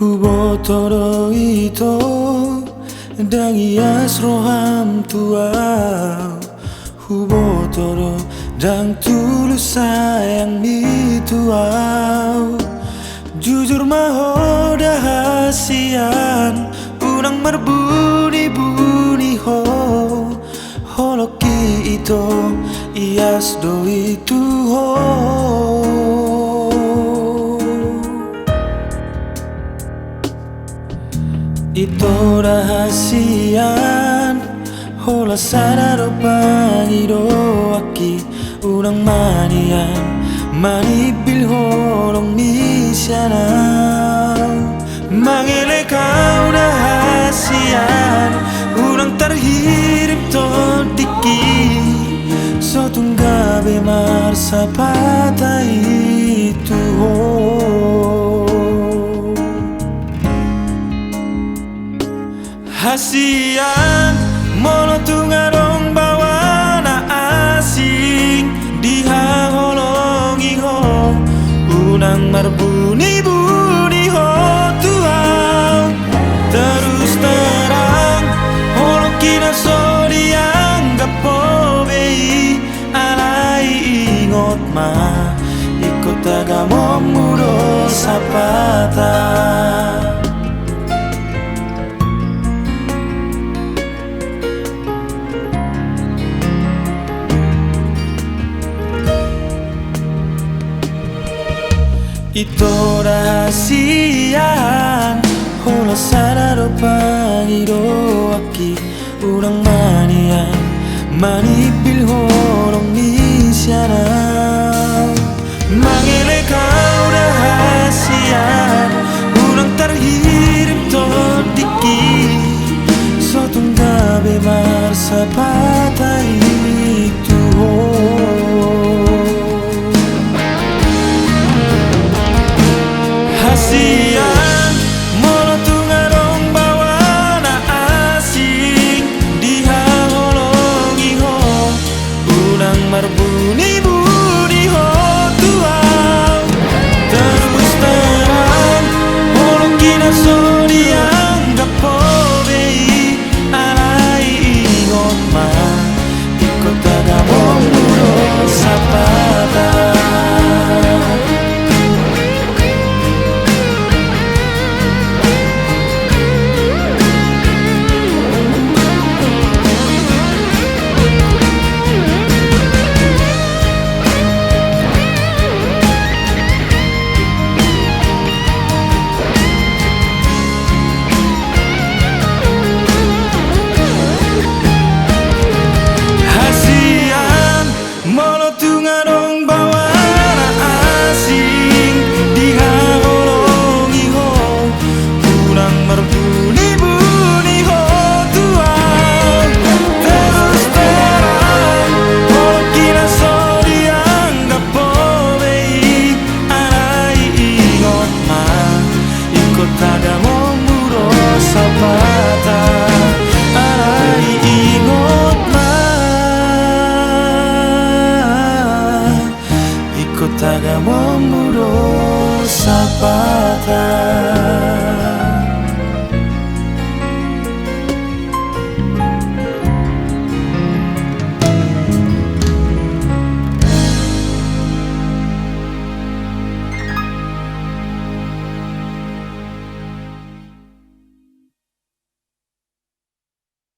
Hubotoro ito dangias roham tua. Hubotoro dang tulus sayang mituau. Jujur maho dahasian unang marbuni-buni ho. Holoki ito ias do itu ho. Ito rahasian hola sararo pangiro aki urang manian manipil holong misyana mangele kau rahasian urang terhirim todiki sotunggabe marsa patah itu ho. Hasian mono tungarong bawa na asing diha holongi ho unang marbuni-buni ho tuang terus terang holoki na so dianggap po bei alai ingot ma ikut agamo muro sapata. Ito rahasian hola sararo pangiro aki urang manian manipil holong misyana mangele kau rahasian urang terhirim todiki sotunggabe marsa patah itu ho. Hasian mono tungarong bawa na asing diha holongi ho unang marbuni-buni ho tuang terus terang holoki na so dianggap po bei alai ingot ma ikut agamo muro sapata. Agamo muro sapata.